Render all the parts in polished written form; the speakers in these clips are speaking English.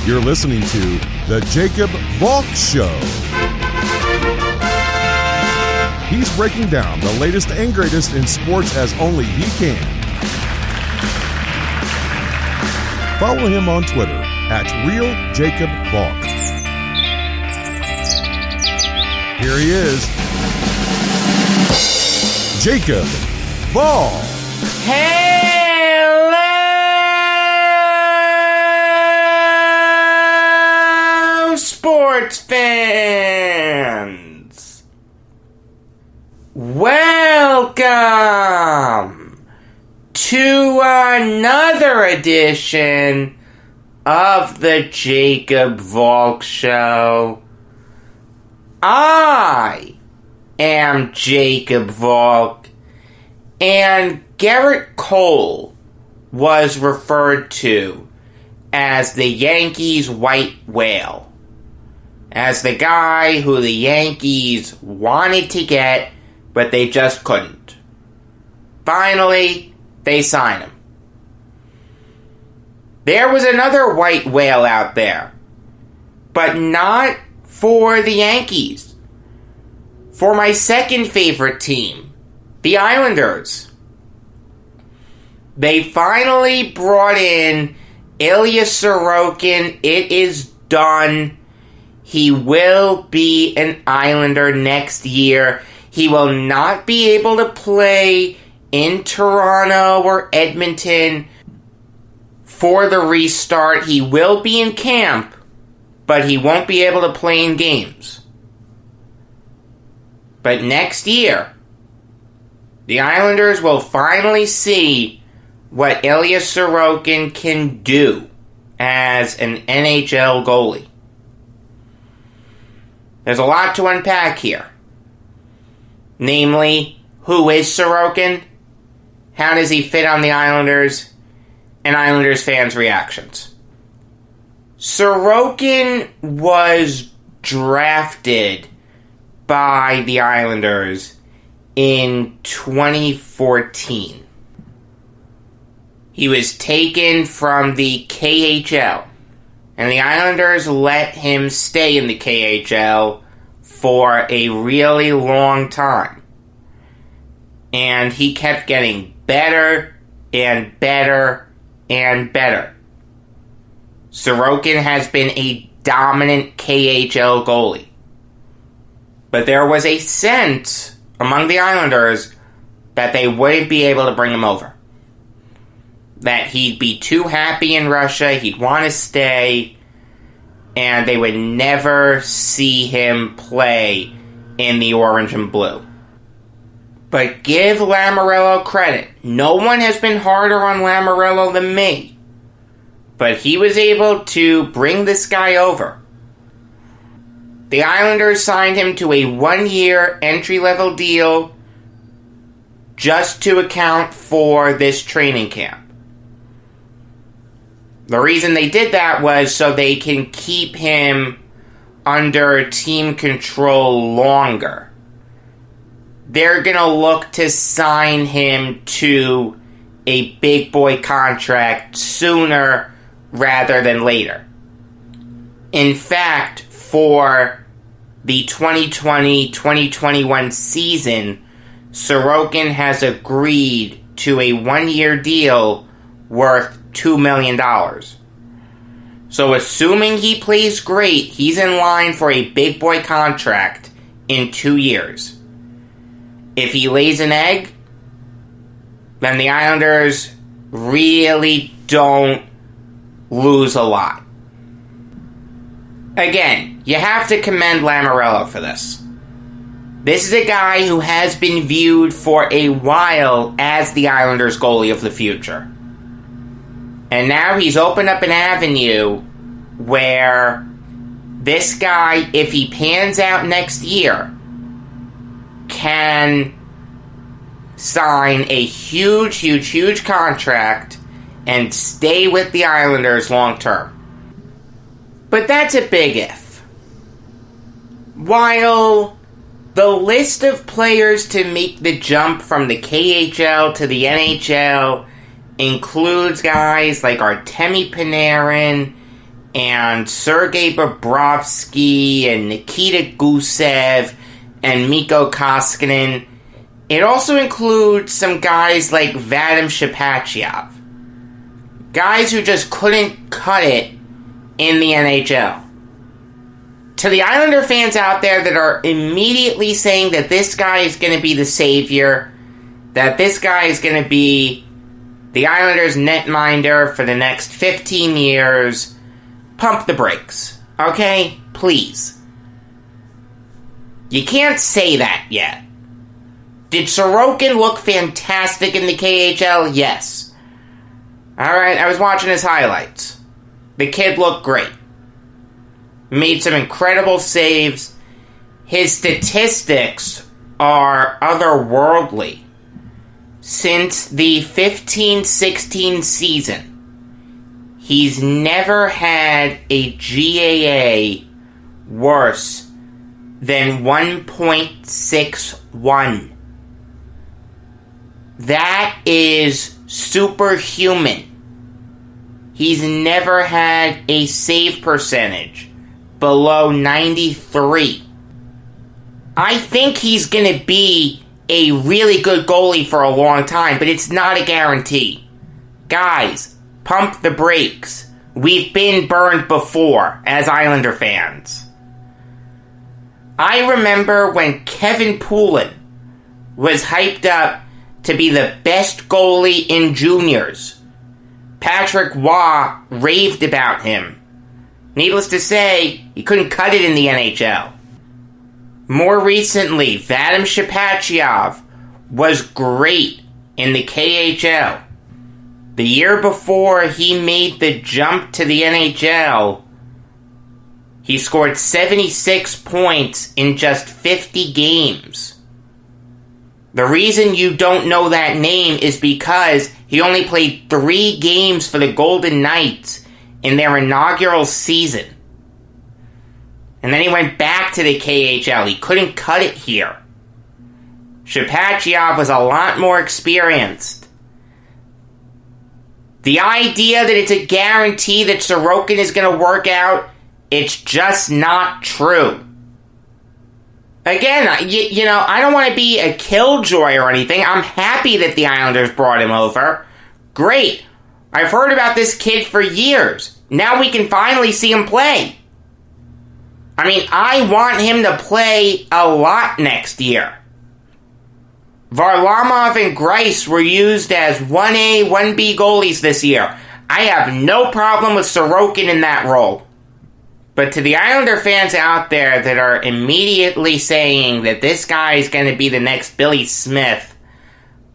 You're listening to The Jacob Valk Show. He's breaking down the latest and greatest in sports as only he can. Follow him on Twitter at RealJacobValk. Here he is, Jacob Valk. Hello, sports fans. Welcome to another edition of the Jacob Valk Show. I am Jacob Valk, and Garrett Cole was referred to as the Yankees' white whale, as the guy who the Yankees wanted to get, but they just couldn't. Finally, they signed him. There was another white whale out there, but not for the Yankees. For my second favorite team, the Islanders. They finally brought in Ilya Sorokin. It is done. He will be an Islander next year. He will not be able to play in Toronto or Edmonton for the restart. He will be in camp, but he won't be able to play in games. But next year, the Islanders will finally see what Ilya Sorokin can do as an NHL goalie. There's a lot to unpack here. Namely, who is Sorokin? How does he fit on the Islanders? And Islanders fans' reactions. Sorokin was drafted by the Islanders in 2014. He was taken from the KHL, and the Islanders let him stay in the KHL for a really long time. And he kept getting better and better and better. Sorokin has been a dominant KHL goalie. But there was a sense among the Islanders that they wouldn't be able to bring him over. That he'd be too happy in Russia, he'd want to stay, and they would never see him play in the orange and blue. But give Lamoriello credit. No one has been harder on Lamoriello than me. But he was able to bring this guy over. The Islanders signed him to a 1-year entry-level deal just to account for this training camp. The reason they did that was so they can keep him under team control longer. They're going to look to sign him to a big boy contract sooner rather than later. In fact, for the 2020-2021 season, Sorokin has agreed to a 1-year deal worth $2 million. So assuming he plays great, he's in line for a big boy contract in 2 years. If he lays an egg, then the Islanders really don't lose a lot. Again, you have to commend Lamoriello for this. This is a guy who has been viewed for a while as the Islanders' goalie of the future. And now he's opened up an avenue where this guy, if he pans out next year, can sign a huge contract and stay with the Islanders long term. But that's a big if. While the list of players to make the jump from the KHL to the NHL includes guys like Artemi Panarin and Sergei Bobrovsky and Nikita Gusev and Mikko Koskinen. It also includes some guys like Vadim Shepachyov. Guys who just couldn't cut it in the NHL. To the Islander fans out there that are immediately saying that this guy is going to be the savior, that this guy is going to be the Islanders' netminder for the next 15 years, pump the brakes, okay? Please. You can't say that yet. Did Sorokin look fantastic in the KHL? Yes. Alright, I was watching his highlights. The kid looked great. Made some incredible saves. His statistics are otherworldly. Since the 15-16 season, he's never had a GAA worse than 1.61. That is superhuman. He's never had a save percentage below 93. I think he's going to be a really good goalie for a long time, but it's not a guarantee. Guys, pump the brakes. We've been burned before as Islander fans. I remember when Kevin Poulin was hyped up to be the best goalie in juniors. Patrick Waugh raved about him. Needless to say, he couldn't cut it in the NHL. More recently, Vadim Shepachyov was great in the KHL. The year before he made the jump to the NHL, he scored 76 points in just 50 games. The reason you don't know that name is because he only played 3 games for the Golden Knights in their inaugural season. And then he went back to the KHL. He couldn't cut it here. Shepachyov was a lot more experienced. The idea that it's a guarantee that Sorokin is going to work out, it's just not true. Again, I don't want to be a killjoy or anything. I'm happy that the Islanders brought him over. Great. I've heard about this kid for years. Now we can finally see him play. I mean, I want him to play a lot next year. Varlamov and Greiss were used as 1A, 1B goalies this year. I have no problem with Sorokin in that role. But to the Islander fans out there that are immediately saying that this guy is going to be the next Billy Smith,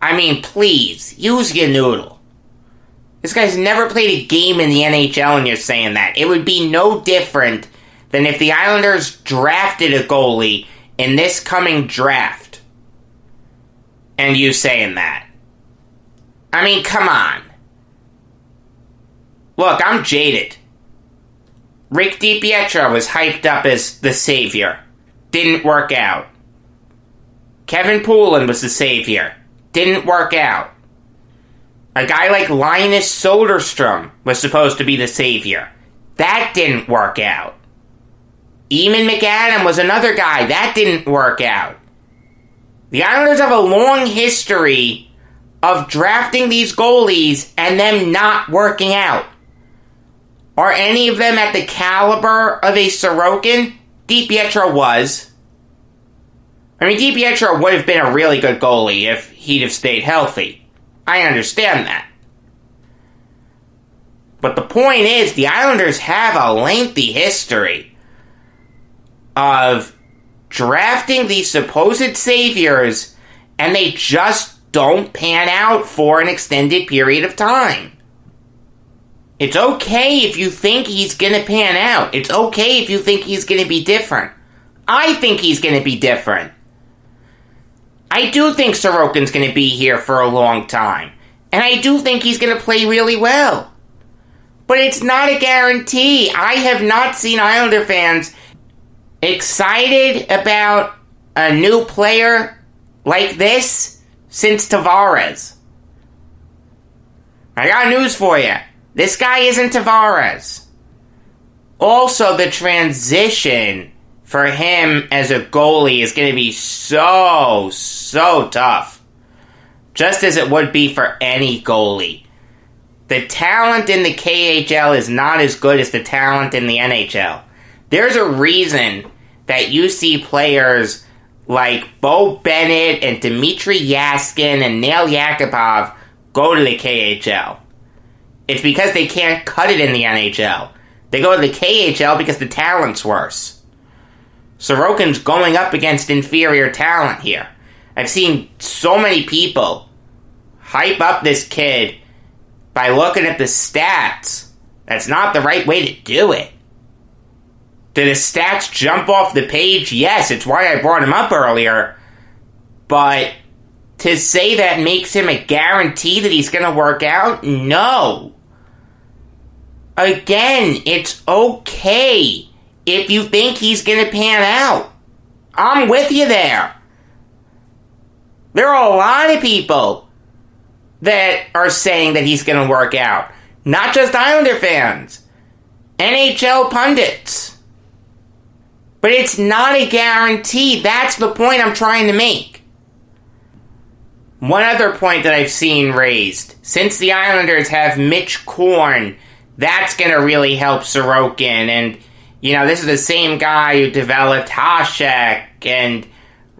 I mean, please, use your noodle. This guy's never played a game in the NHL and you're saying that. It would be no different than if the Islanders drafted a goalie in this coming draft. And you saying that. I mean, come on. Look, I'm jaded. Rick DiPietro was hyped up as the savior. Didn't work out. Kevin Poulin was the savior. Didn't work out. A guy like Linus Soderstrom was supposed to be the savior. That didn't work out. Eamon McAdam was another guy. That didn't work out. The Islanders have a long history of drafting these goalies and them not working out. Are any of them at the caliber of a Sorokin? DiPietro was. I mean, DiPietro would have been a really good goalie if he'd have stayed healthy. I understand that. But the point is, the Islanders have a lengthy history of drafting these supposed saviors, and they just don't pan out for an extended period of time. It's okay if you think he's going to pan out. It's okay if you think he's going to be different. I think he's going to be different. I do think Sorokin's going to be here for a long time. And I do think he's going to play really well. But it's not a guarantee. I have not seen Islander fans excited about a new player like this since Tavares. I got news for you. This guy isn't Tavares. Also, the transition for him as a goalie is going to be so tough. Just as it would be for any goalie. The talent in the KHL is not as good as the talent in the NHL. There's a reason that you see players like Bo Bennett and Dmitry Yaskin and Nail Yakupov go to the KHL. It's because they can't cut it in the NHL. They go to the KHL because the talent's worse. Sorokin's going up against inferior talent here. I've seen so many people hype up this kid by looking at the stats. That's not the right way to do it. Do the stats jump off the page? Yes, it's why I brought him up earlier. But to say that makes him a guarantee that he's going to work out? No. Again, it's okay if you think he's going to pan out. I'm with you there. There are a lot of people that are saying that he's going to work out. Not just Islander fans. NHL pundits. But it's not a guarantee. That's the point I'm trying to make. One other point that I've seen raised. Since the Islanders have Mitch Korn, that's going to really help Sorokin. And, this is the same guy who developed Hasek and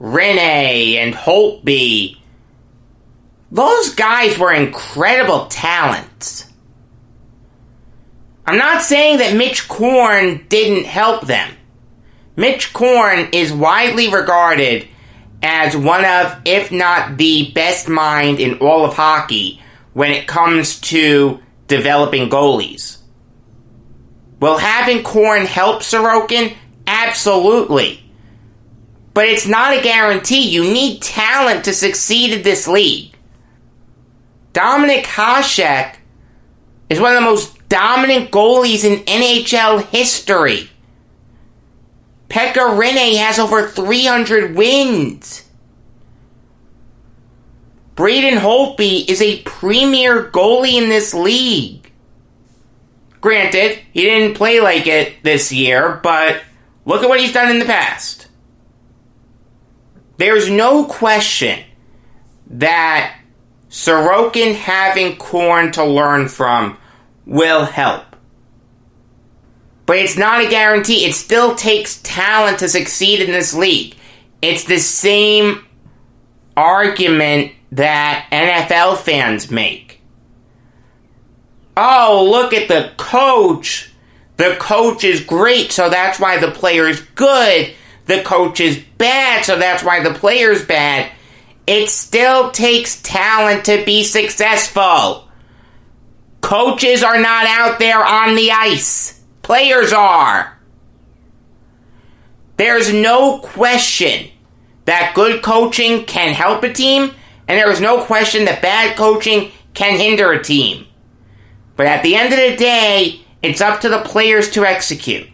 Rinne and Holtby. Those guys were incredible talents. I'm not saying that Mitch Korn didn't help them. Mitch Korn is widely regarded as one of, if not the best mind in all of hockey when it comes to developing goalies. Will having Korn help Sorokin? Absolutely. But it's not a guarantee. You need talent to succeed in this league. Dominik Hasek is one of the most dominant goalies in NHL history. Pekka Rinne has over 300 wins. Braden Holtby is a premier goalie in this league. Granted, he didn't play like it this year, but look at what he's done in the past. There's no question that Sorokin having Korn to learn from will help. But it's not a guarantee. It still takes talent to succeed in this league. It's the same argument that NFL fans make. Oh, look at the coach. The coach is great, so that's why the player's good. The coach is bad, so that's why the player's bad. It still takes talent to be successful. Coaches are not out there on the ice. Players are. There's no question that good coaching can help a team, and there is no question that bad coaching can hinder a team. But at the end of the day, it's up to the players to execute.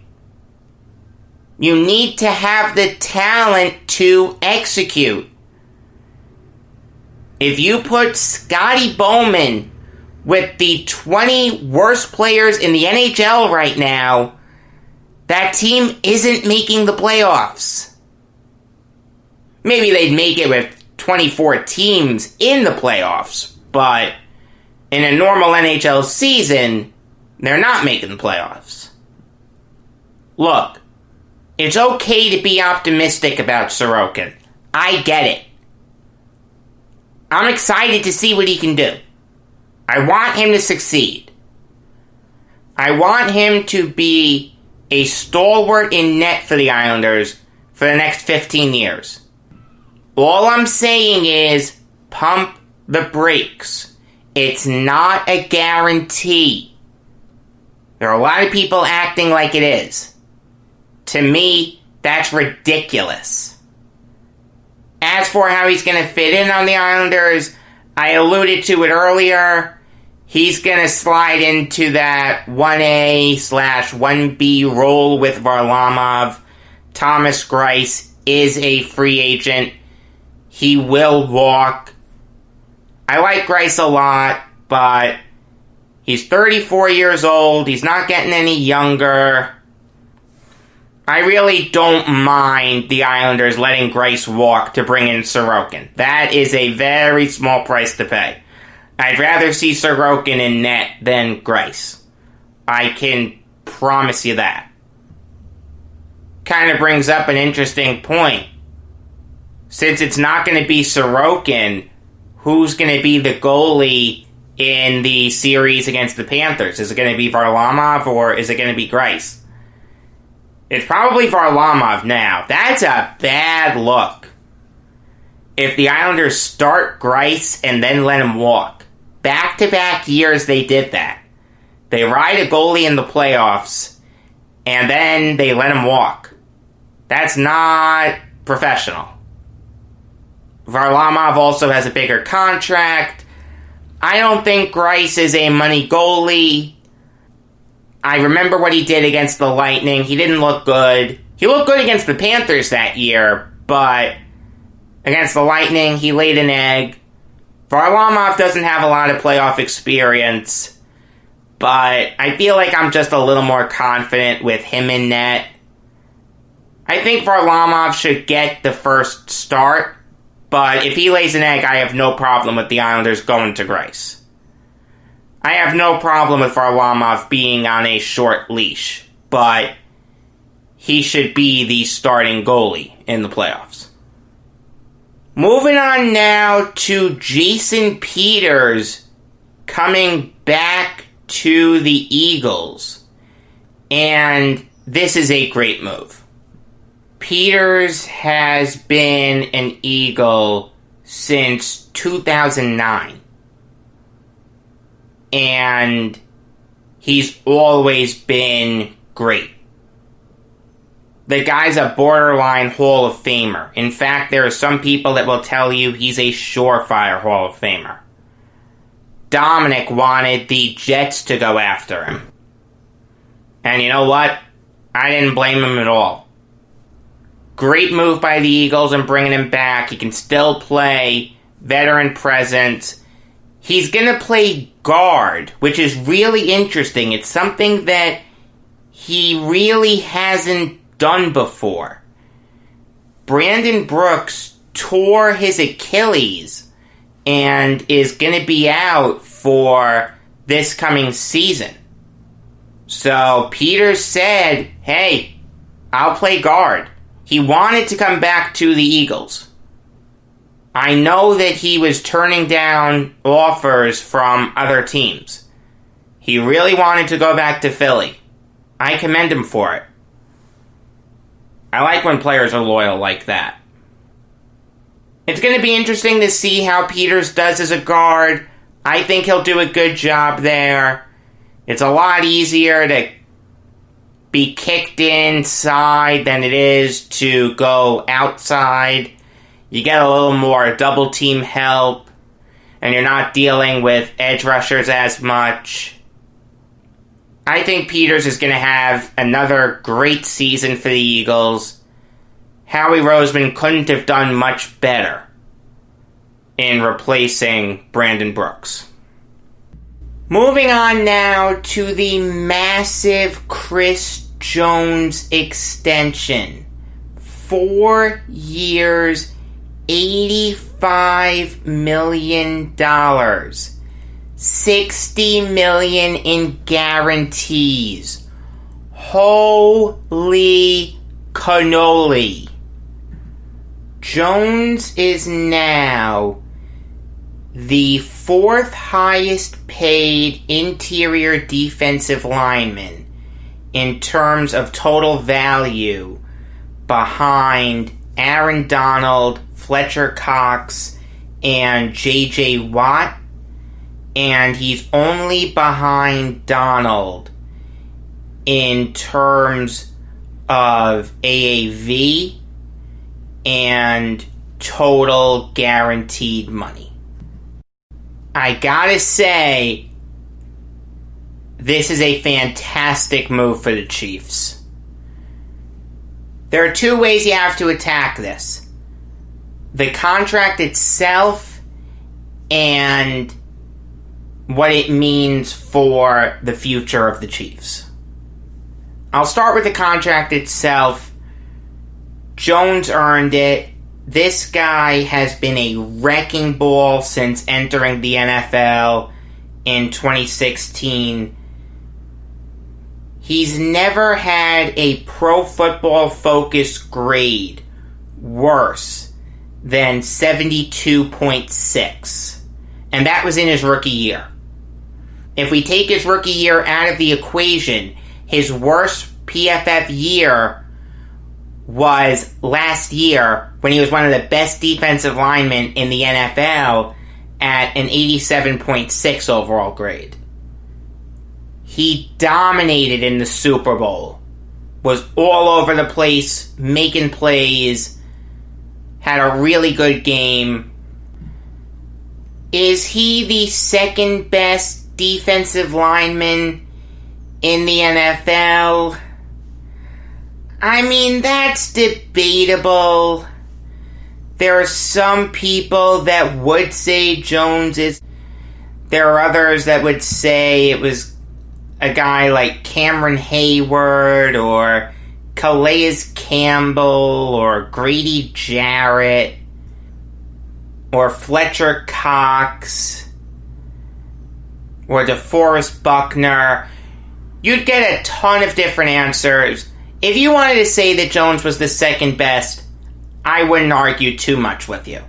You need to have the talent to execute. If you put Scotty Bowman with the 20 worst players in the NHL right now, that team isn't making the playoffs. Maybe they'd make it with 24 teams in the playoffs, but in a normal NHL season, they're not making the playoffs. Look, it's okay to be optimistic about Sorokin. I get it. I'm excited to see what he can do. I want him to succeed. I want him to be a stalwart in net for the Islanders for the next 15 years. All I'm saying is pump the brakes. It's not a guarantee. There are a lot of people acting like it is. To me, that's ridiculous. As for how he's going to fit in on the Islanders, I alluded to it earlier. He's going to slide into that 1A/1B role with Varlamov. Thomas Greiss is a free agent. He will walk. I like Greiss a lot, but he's 34 years old. He's not getting any younger. I really don't mind the Islanders letting Greiss walk to bring in Sorokin. That is a very small price to pay. I'd rather see Sorokin in net than Greiss. I can promise you that. Kind of brings up an interesting point. Since it's not going to be Sorokin, who's going to be the goalie in the series against the Panthers? Is it going to be Varlamov or is it going to be Greiss? It's probably Varlamov now. That's a bad look. If the Islanders start Greiss and then let him walk. Back-to-back years they did that. They ride a goalie in the playoffs and then they let him walk. That's not professional. Varlamov also has a bigger contract. I don't think Greiss is a money goalie. I remember what he did against the Lightning. He didn't look good. He looked good against the Panthers that year, but against the Lightning, he laid an egg. Varlamov doesn't have a lot of playoff experience, but I feel like I'm just a little more confident with him in net. I think Varlamov should get the first start, but if he lays an egg, I have no problem with the Islanders going to Greiss. I have no problem with Varlamov being on a short leash, but he should be the starting goalie in the playoffs. Moving on now to Jason Peters coming back to the Eagles. And this is a great move. Peters has been an Eagle since 2009. And he's always been great. The guy's a borderline Hall of Famer. In fact, there are some people that will tell you he's a surefire Hall of Famer. Dominic wanted the Jets to go after him. And you know what? I didn't blame him at all. Great move by the Eagles in bringing him back. He can still play veteran presence. He's going to play guard, which is really interesting. It's something that he really hasn't done before. Brandon Brooks tore his Achilles and is going to be out for this coming season. So Peters said, hey, I'll play guard. He wanted to come back to the Eagles. I know that he was turning down offers from other teams. He really wanted to go back to Philly. I commend him for it. I like when players are loyal like that. It's going to be interesting to see how Peters does as a guard. I think he'll do a good job there. It's a lot easier to be kicked inside than it is to go outside. You get a little more double team help, and you're not dealing with edge rushers as much. I think Peters is going to have another great season for the Eagles. Howie Roseman couldn't have done much better in replacing Brandon Brooks. Moving on now to the massive Chris Jones extension. 4 years, $85 million. $60 million in guarantees. Holy cannoli. Jones is now the 4th highest paid interior defensive lineman in terms of total value behind Aaron Donald, Fletcher Cox, and J.J. Watt, and he's only behind Donald in terms of AAV and total guaranteed money. I gotta say, this is a fantastic move for the Chiefs. There are 2 ways you have to attack this. The contract itself and what it means for the future of the Chiefs. I'll start with the contract itself. Jones earned it. This guy has been a wrecking ball since entering the NFL in 2016. He's never had a Pro Football Focus grade worse than 72.6. And that was in his rookie year. If we take his rookie year out of the equation, his worst PFF year was last year when he was one of the best defensive linemen in the NFL at an 87.6 overall grade. He dominated in the Super Bowl, was all over the place, making plays, had a really good game. Is he the second best defensive lineman in the NFL? I mean, that's debatable. There are some people that would say Jones is. There are others that would say it was a guy like Cameron Hayward or Calais Campbell or Grady Jarrett or Fletcher Cox or DeForest Buckner. You'd get a ton of different answers. If you wanted to say that Jones was the second best, I wouldn't argue too much with you.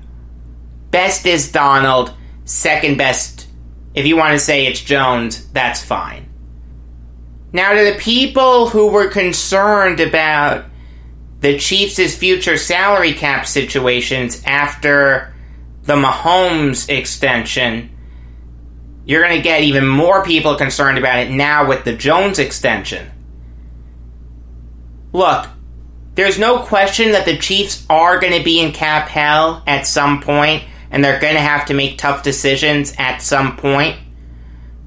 Best is Donald. Second best, if you want to say it's Jones, that's fine. Now, to the people who were concerned about the Chiefs' future salary cap situations after the Mahomes extension, you're going to get even more people concerned about it now with the Jones extension. Look, there's no question that the Chiefs are going to be in cap hell at some point, and they're going to have to make tough decisions at some point.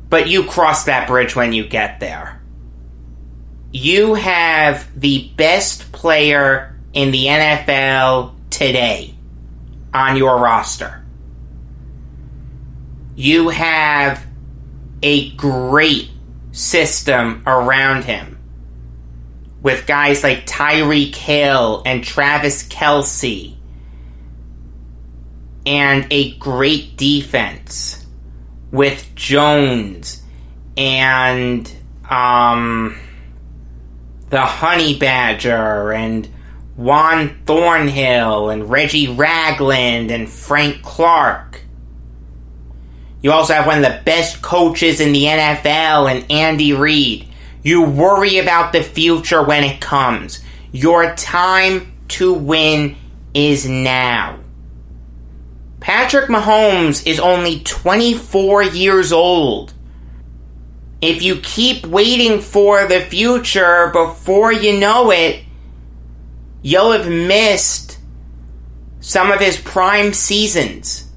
But you cross that bridge when you get there. You have the best player in the NFL today on your roster. You have a great system around him with guys like Tyreek Hill and Travis Kelce and a great defense with Jones and the Honey Badger and Juan Thornhill and Reggie Ragland and Frank Clark. You also have one of the best coaches in the NFL and Andy Reid. You worry about the future when it comes. Your time to win is now. Patrick Mahomes is only 24 years old. If you keep waiting for the future, before you know it, you'll have missed some of his prime seasons.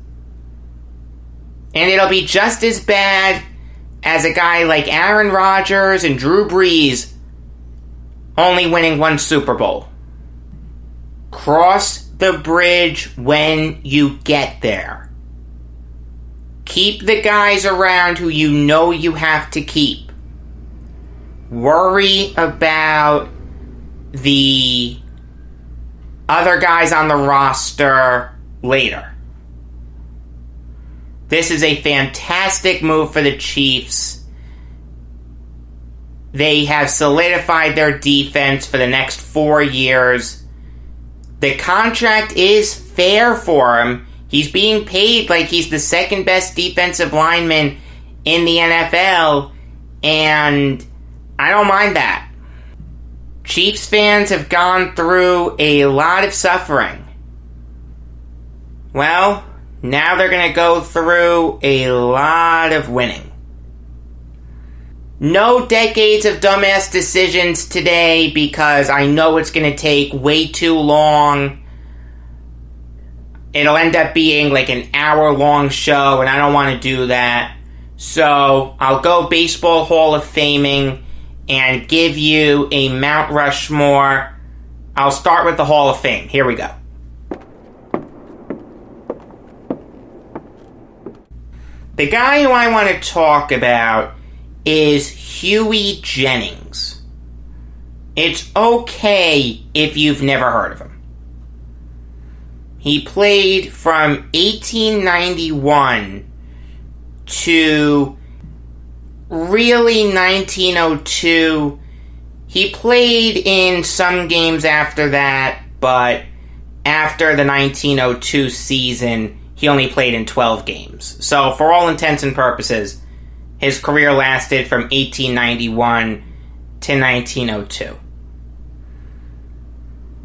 And it'll be just as bad as a guy like Aaron Rodgers and Drew Brees only winning one Super Bowl. Cross the bridge when you get there. Keep the guys around who you know you have to keep. Worry about the other guys on the roster later. This is a fantastic move for the Chiefs. They have solidified their defense for the next 4 years. The contract is fair for him. He's being paid like he's the second best defensive lineman in the NFL, and I don't mind that. Chiefs fans have gone through a lot of suffering. Well, now they're going to go through a lot of winning. No decades of dumbass decisions today because I know it's going to take way too long. It'll end up being like an hour-long show, and I don't want to do that. So I'll go Baseball Hall of Faming and give you a Mount Rushmore. I'll start with the Hall of Fame. Here we go. The guy who I want to talk about is Huey Jennings. It's okay if you've never heard of him. He played from 1891 to really 1902. He played in some games after that, but after the 1902 season, he only played in 12 games. So, for all intents and purposes, his career lasted from 1891 to 1902.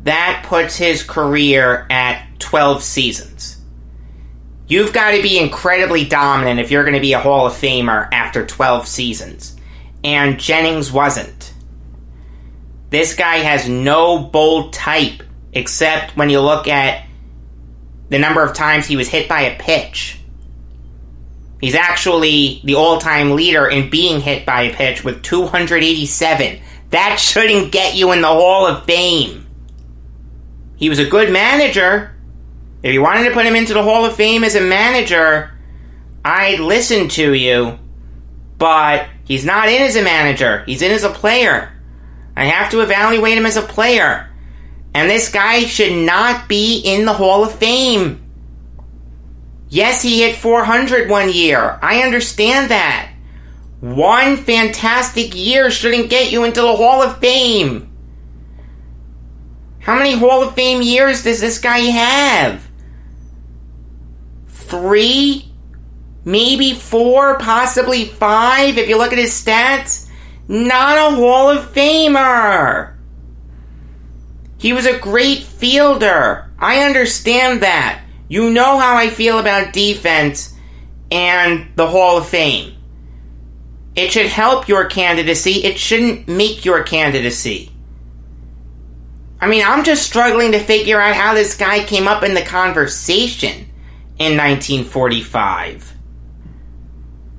That puts his career at 12 seasons. You've got to be incredibly dominant if you're going to be a Hall of Famer after 12 seasons. And Jennings wasn't. This guy has no bold type, except when you look at the number of times he was hit by a pitch. He's actually the all-time leader in being hit by a pitch with 287. That shouldn't get you in the Hall of Fame. He was a good manager. If you wanted to put him into the Hall of Fame as a manager, I'd listen to you. But he's not in as a manager. He's in as a player. I have to evaluate him as a player. And this guy should not be in the Hall of Fame. Yes, he hit 400 one year. I understand that. One fantastic year shouldn't get you into the Hall of Fame. How many Hall of Fame years does this guy have? 3? Maybe 4? Possibly 5 if you look at his stats? Not a Hall of Famer. He was a great fielder. I understand that. You know how I feel about defense and the Hall of Fame. It should help your candidacy. It shouldn't make your candidacy. I mean, I'm just struggling to figure out how this guy came up in the conversation in 1945.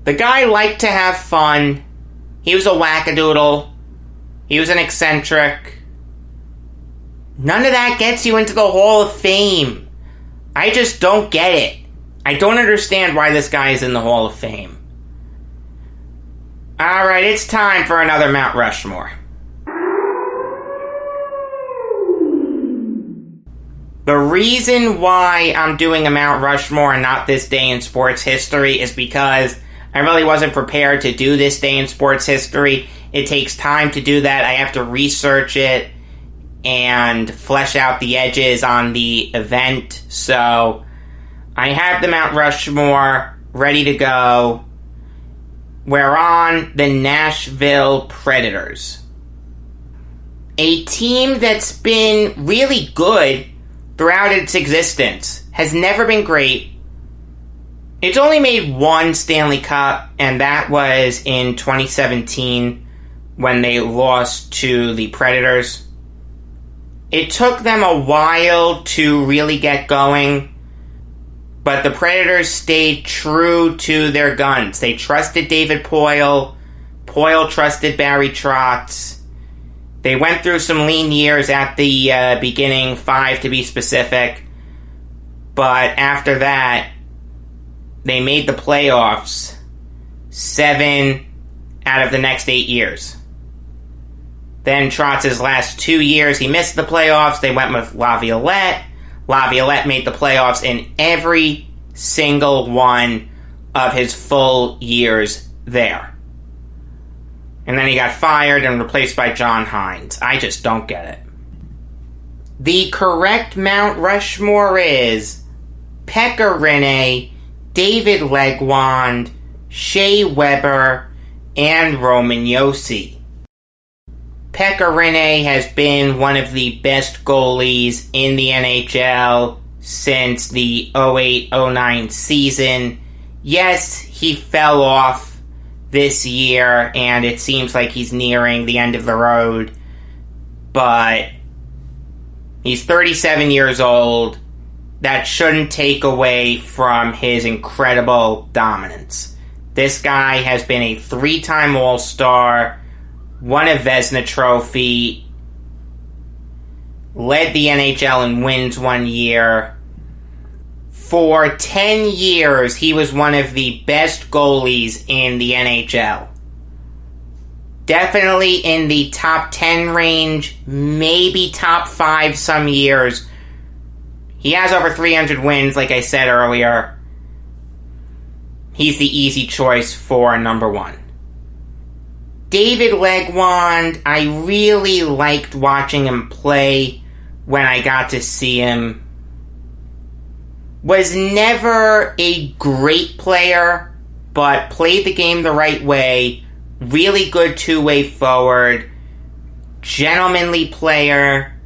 The guy liked to have fun. He was a wackadoodle. He was an eccentric. None of that gets you into the Hall of Fame. I just don't get it. I don't understand why this guy is in the Hall of Fame. Alright, it's time for another Mount Rushmore. The reason why I'm doing a Mount Rushmore and not this day in sports history is because I really wasn't prepared to do this day in sports history. It takes time to do that. I have to research it and flesh out the edges on the event. So I have the Mount Rushmore ready to go. We're on the Nashville Predators. A team that's been really good throughout its existence. Has never been great. It's only made one Stanley Cup, and that was in 2017 when they lost to the Predators. It took them a while to really get going, but the Predators stayed true to their guns. They trusted David Poile. Poile trusted Barry Trotz. They went through some lean years at the beginning, 5 to be specific. But after that, they made the playoffs 7 out of the next 8 years. Then Trotz's last 2 years, he missed the playoffs. They went with Laviolette. Laviolette made the playoffs in every single one of his full years there. And then he got fired and replaced by John Hines. I just don't get it. The correct Mount Rushmore is Pekka Rinne, David Legwand, Shea Weber, and Roman Josi. Pekka Rinne has been one of the best goalies in the NHL since the 08-09 season. Yes, he fell off this year, and it seems like he's nearing the end of the road, but he's 37 years old. That shouldn't take away from his incredible dominance. This guy has been a 3-time All-Star, won a Vezina Trophy, led the NHL in wins one year. For 10 years, he was one of the best goalies in the NHL. Definitely in the top 10 range, maybe top 5 some years. He has over 300 wins, like I said earlier. He's the easy choice for number 1. David Legwand, I really liked watching him play when I got to see him. Was never a great player, but played the game the right way. Really good two-way forward. Gentlemanly player.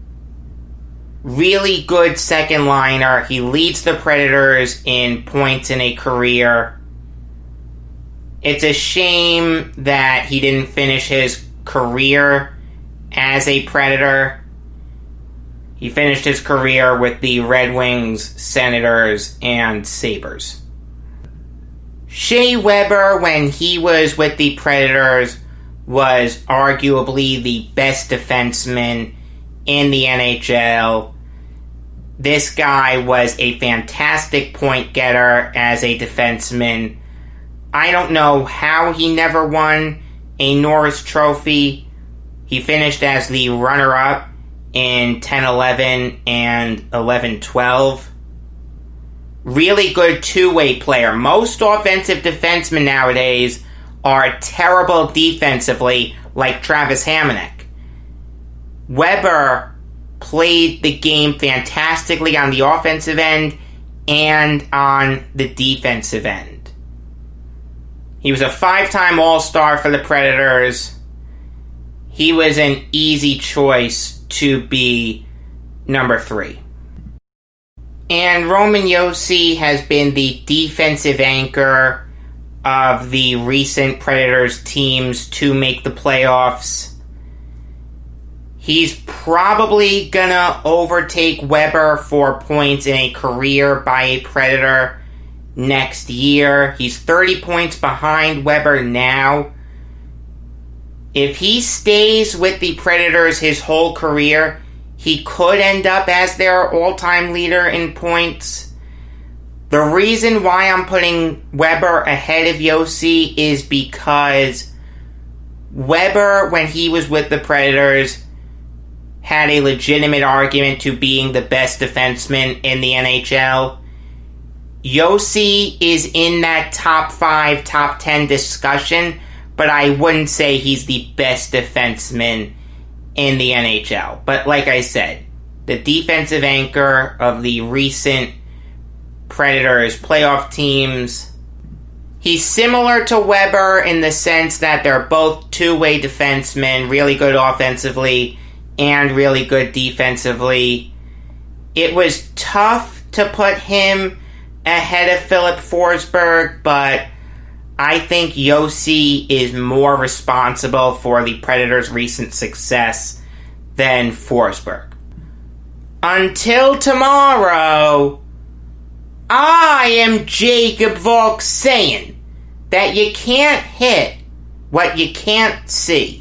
Really good second liner. He leads the Predators in points in a career. It's a shame that he didn't finish his career as a Predator. He finished his career with the Red Wings, Senators, and Sabres. Shea Weber, when he was with the Predators, was arguably the best defenseman in the NHL. This guy was a fantastic point getter as a defenseman. I don't know how he never won a Norris Trophy. He finished as the runner-up in 10-11 and 11-12. Really good two-way player. Most offensive defensemen nowadays are terrible defensively, like Travis Hamonic. Weber played the game fantastically on the offensive end and on the defensive end. He was a 5-time All-Star for the Predators. He was an easy choice to be number 3. And Roman Josi has been the defensive anchor of the recent Predators teams to make the playoffs. He's probably gonna overtake Weber for points in a career by a Predator next year. He's 30 points behind Weber now. If he stays with the Predators his whole career, he could end up as their all-time leader in points. The reason why I'm putting Weber ahead of Josi is because Weber, when he was with the Predators, had a legitimate argument to being the best defenseman in the NHL. Josi is in that top 5, top 10 discussion, but I wouldn't say he's the best defenseman in the NHL. But like I said, the defensive anchor of the recent Predators playoff teams. He's similar to Weber in the sense that they're both two-way defensemen, really good offensively and really good defensively. It was tough to put him ahead of Philip Forsberg, but I think Josi is more responsible for the Predators' recent success than Forsberg. Until tomorrow, I am Jacob Valk saying that you can't hit what you can't see.